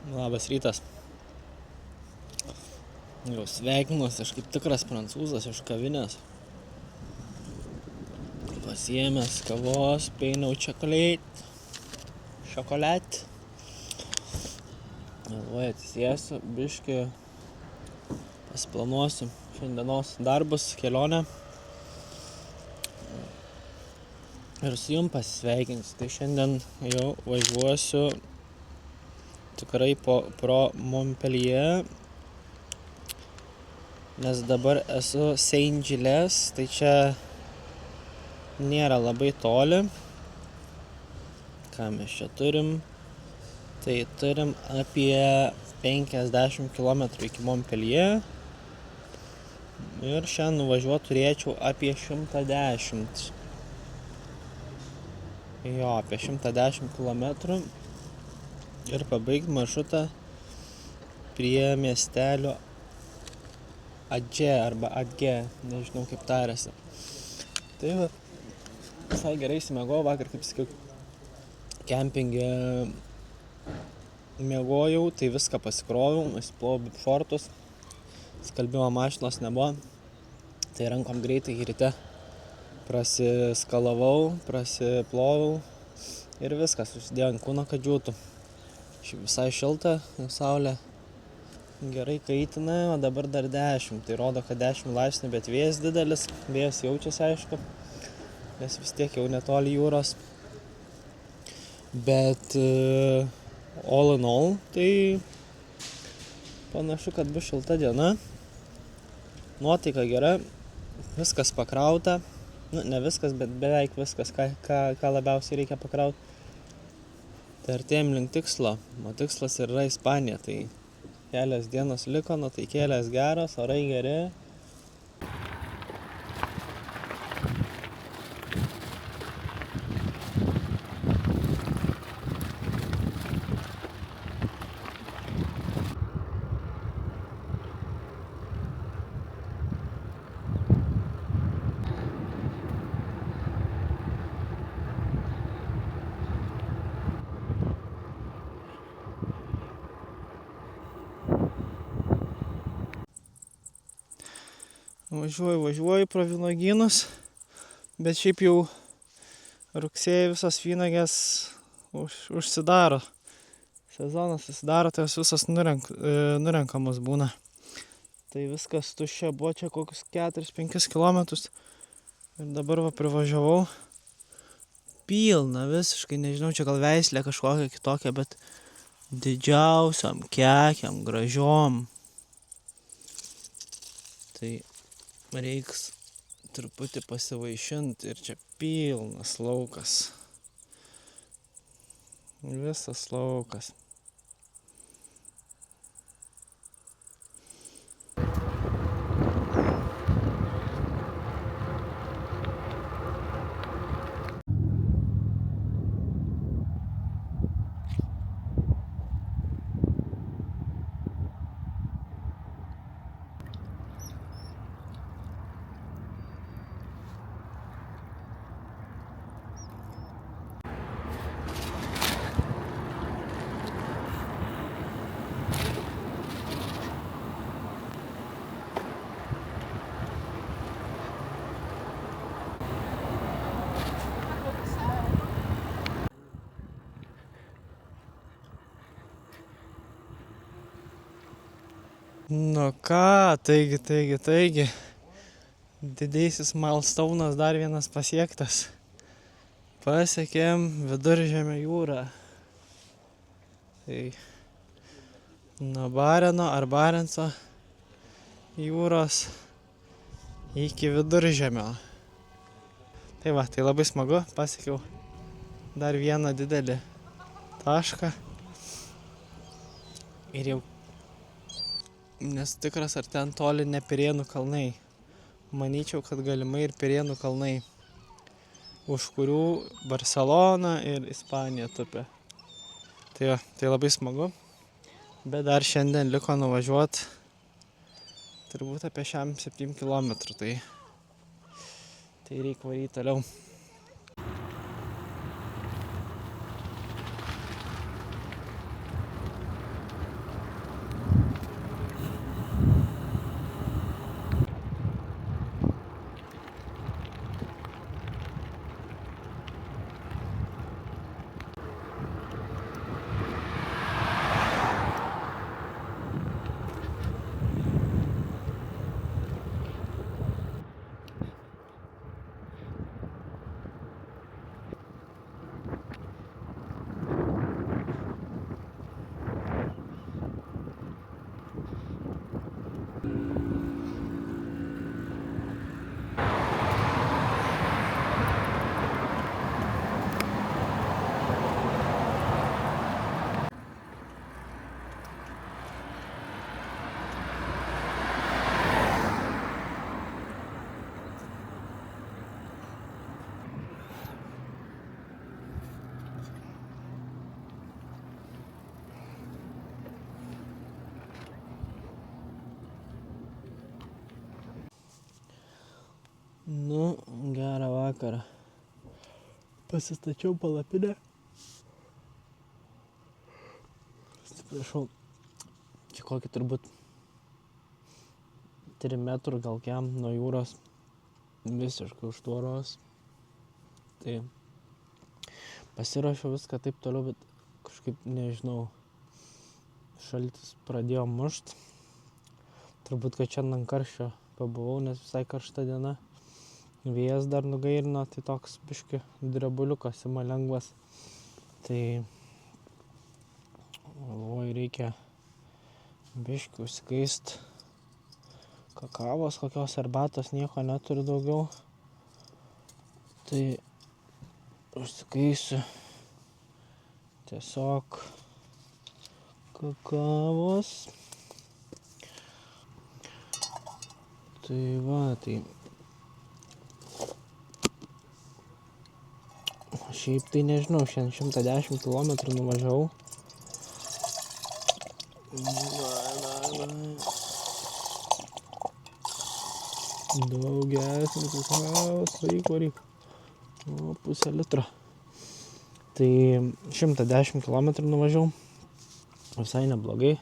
Labas rytas. Jau sveikinuosi, aš kaip tikras prancūzas iš kavinės. Pasiėmęs kavos, painau šokolad. Galvoju, atsisėsiu, biškį pasiplanuosiu šiandienos darbus, kelionę. Ir su jum pasisveikinsiu. Tai šiandien jau važiuosiu tikrai pro Montpellier, nes dabar esu Saint-Gilles, tai čia nėra labai toli. Ką mes čia turim? Tai turim apie 50 km iki Montpellier. Ir šiandien nuvažiuoti turėčiau apie 110. Jo, apie 110 km. Ir pabaigti maršrutą prie miestelio Adžė arba Adgė, nežinau kaip tariasi. Tai va, visai gerai įsimiegojau vakar, kaip sakiau, kempinge miegojau, tai viską pasikroviau, įsiplovau šortus, skalbimo mašinos nebuvo, tai rankom greitai ryte prasiskalavau, prasiplovau ir viskas, susidėjau ant kūno, kad džiūtų. Šiaip visai šilta, saulė gerai kaitina, o dabar dar 10, tai rodo, kad 10 laipsnių, bet vėjas didelis, vėjas jaučiasi aišku, nes vis tiek jau netoli jūros. Bet all in all, tai panašu, kad bus šilta diena, nuotaika gera, viskas pakrauta, ne viskas, bet beveik viskas, ką labiausiai reikia pakrauti. Tai artėjom link tikslo, o tikslas yra Ispanija, tai kelios dienos liko, nuotaikėlės geros, orai geri. Važiuoju pro vynogynus, bet šiaip jau rugsėjį visos vynogės užsidaro. Sezonas susidaro, tai jos visos nurenkamos būna. Tai viskas tuščia, buvo čia kokius 4-5 km ir dabar va privažiavau. Pilna visiškai, nežinau, čia gal veislė kažkokia kitokia, bet didžiausiam kekiam, gražiom. Tai reiks truputį pasivaišinti ir čia pilnas laukas. Visas laukas. Nu ką, taigi, didysis milestone'as dar vienas pasiektas. Pasiekėm Viduržemio jūrą. Tai nuo Bareno ar Barenco jūros iki Viduržemio. Tai va, tai labai smagu, pasiekiau dar vieną didelį tašką. Ir jau nesu tikras, ar ten toli ne Pirėnų kalnai. Manyčiau, kad galimai ir Pirėnų kalnai, už kurių Barselona ir Ispanija tupi. Tai labai smagu. Bet dar šiandien liko nuvažiuoti turbūt apie 7 km. Tai reikia varyti toliau. Nu, gerą vakarą. Pasistačiau palapinę. Atsiprašau, čia kokį turbūt 3 metrų gal kiam nuo jūros, visiškai už tvoros. Tai pasiruošiau viską taip toliau, bet kažkaip nežinau, šaltis pradėjo mušt. Turbūt, kad šiandien karščio pabuvau, nes visai karšta diena. Vėjas dar nugairino, tai toks biški drebuliukas ima lengvas. Tai galvoju, reikia biški užsikaist kakavos, kokios arbatos, nieko neturiu daugiau. Tai užsikaisiu tiesiog kakavos. Tai va, tai šiaip tai nežinau, šiandien 110 km nuvažiavau. Daugesnį kakavos, varyk. O, pusę litro. Tai 110 km nuvažiavau. Visai neblogai.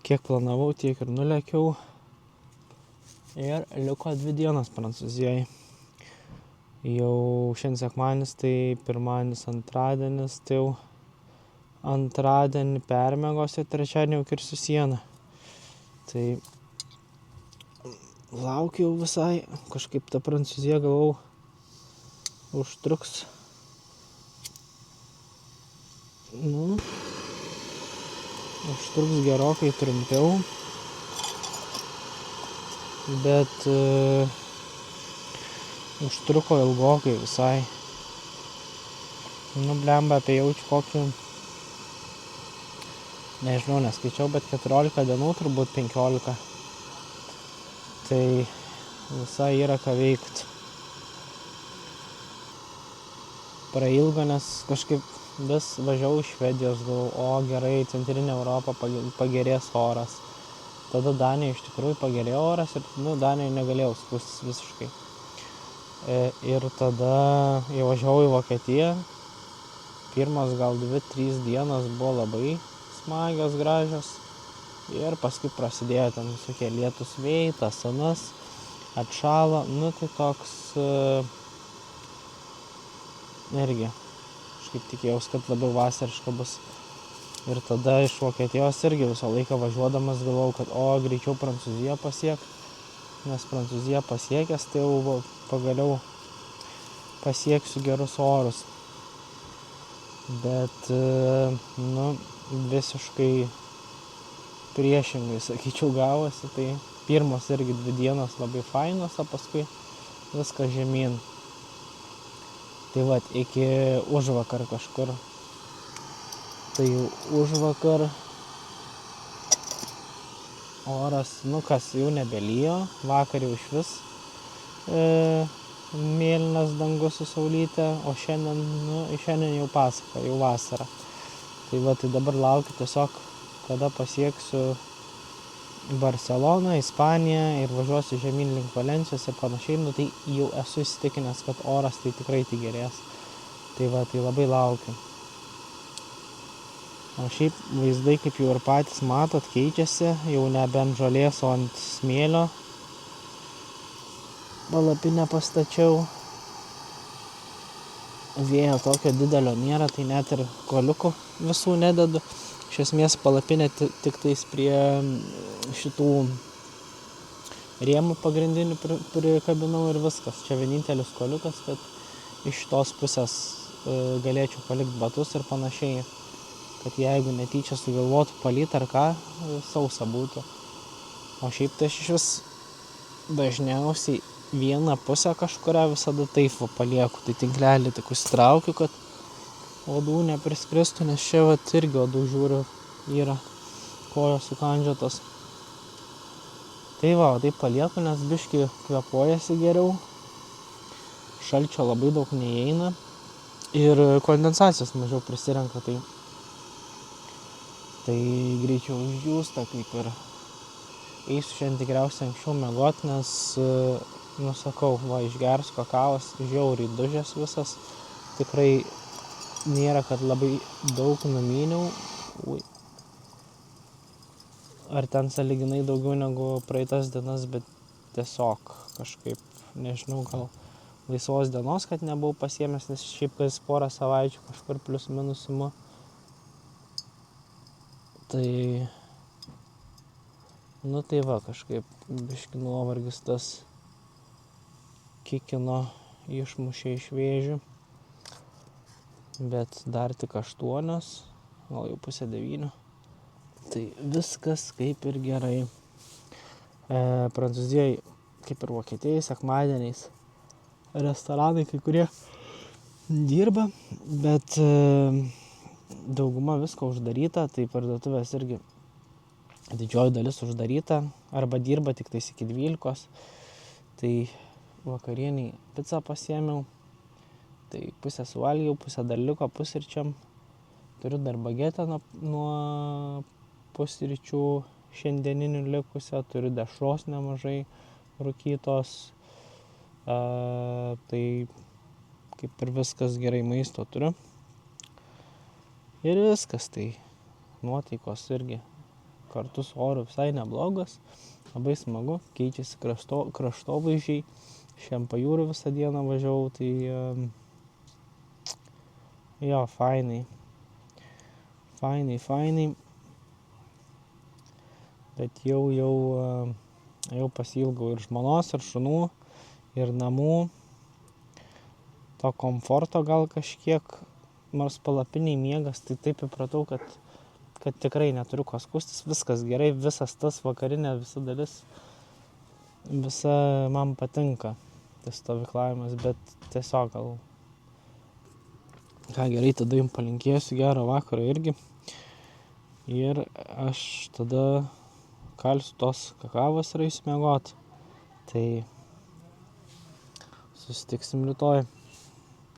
Kiek planavau, tiek ir nulekiau. Ir liko 2 dienas Prancūzijoje. Jau šiandien sekmadienis, tai pirmadienis, antradienis, tai jau antradienį permiegosiu, trečiadienį jau kirsiu sieną. Tai laukiau visai, kažkaip ta Prancūzija galvau užtruks. Nu, užtruks gerokai trumpiau. Bet užtruko ilgokai visai. Nu, blemba, apie jaučiu kokį, nežinau, neskaičiau, bet 14 dienų, turbūt 15. Tai visai yra ką veikt. Prailgo, nes kažkaip vis važiavau iš Švedijos, galvojau, o gerai, Centrinė Europa pagerės oras. Tada Danijai iš tikrųjų pagerėjo oras ir, Danijai negalėjau skųstis visiškai. Ir tada jau važiavau į Vokietiją. Pirmas gal 2-3 dienos buvo labai smagios, gražios. Ir paskui prasidėjo ten visokie lietus vėjai, tas anas, atšalo. Nu, tai toks irgi. Kažkaip tikėjaus, kad labiau vasariška bus. Ir tada iš Vokietijos irgi visą laiką važiuodamas galvojau, kad greičiau Prancūziją pasiekt. Nes Prancūziją pasiekęs, tai jau pagaliau pasieksiu gerus orus. Bet, visiškai priešingai, sakyčiau, gavosi. Tai pirmos irgi 2 dienos labai fainos, o paskui viskas žemyn. Tai vat, iki užvakar kažkur. Tai užvakar oras, kas jau nebelijo, vakar jau išvis mėlynas dangus su saulyte, o šiandien jau pasaka, jau vasara. Tai va, tai dabar laukiu tiesiog, kada pasieksiu Barceloną, Ispaniją ir važiuosiu žemyn link Valencijos ir panašiai. Tai jau esu įsitikinęs, kad oras tai tikrai tik gerės. Tai va, tai labai laukiu. O šiaip vaizdai, kaip jau ir patys matot, keičiasi, jau nebe ant žolės, o ant smėlio. Palapinę pastačiau. Vėjo tokio didelio nėra, tai net ir kuoliukų visų nededu. Iš esmės palapinę tik tais prie šitų rėmų pagrindinių prikabinau ir viskas. Čia vienintelis kuoliukas, kad iš tos pusės galėčiau palikti batus ir panašiai. Kad jeigu netyčia sugalvotų palyt ar ką, sausa būtų. O šiaip tai aš iš vis dažniausiai vieną pusę kažkurią visada taip palieku. Tai tinklelį tik užsitraukiu, kad uodų nepriskristų, nes čia vat irgi uodų žiūriu yra kojos sukandžiotos. Tai va, taip palieku, nes biškį kvepuojasi geriau. Šalčio labai daug neįeina ir kondensacijos mažiau prisirenka. Tai greičiau uždžiūsta, kaip ir eisiu šiandien tikriausiai anksčiau miegot, nes Sakau, va, išgers kakavos, žiauriai dužęs visas. Tikrai nėra, kad labai daug numyniau. Ui. Ar ten sąlyginai daugiau negu praeitas dienas, bet tiesiog kažkaip, nežinau, gal laisvos dienos, kad nebuvau pasiėmęs, nes šiaip kas porą savaičių kažkur plius minus imu. Tai, tai va, kažkaip biški nuovargis tas kikino, išmušė iš vėžių. Bet dar tik 8, gal jau pusė 9. Tai viskas kaip ir gerai. Prancūzijai, kaip ir Vokietijai, sekmadieniais restoranai kai kurie dirba, bet dauguma visko uždaryta, tai parduotuvės irgi didžioji dalis uždaryta, arba dirba tik tais iki 12. Tai vakarieniai pizzą pasiėmiau, tai pusę suvalgiau, pusę dar liko pusryčiam. Turiu dar bagetę nuo pusryčių šiandieninių likusią, turiu dešros nemažai rūkytos. Tai kaip ir viskas gerai, maisto turiu. Ir viskas, tai nuotaikos irgi kartu su oru visai neblogos. Labai smagu, keičiasi kraštovaizdžiai. Šiandien pajūriu visą dieną važiavau, tai jo, fainai. Bet jau pasiilgau ir žmonos, ir šunų, ir namų. To komforto gal kažkiek, nors palapiniai miegas, tai taip įpratau, kad tikrai neturiu ko skųstis, viskas gerai, visas tas vakarinė visa dalis, visa man patinka tas stovyklavimas, bet tiesiog gal, ką gerai, tada jums palinkėsiu gero vakaro irgi. Ir aš tada kalsiu tos kakavos ir eisiu miegot. Tai susitiksim rytoj.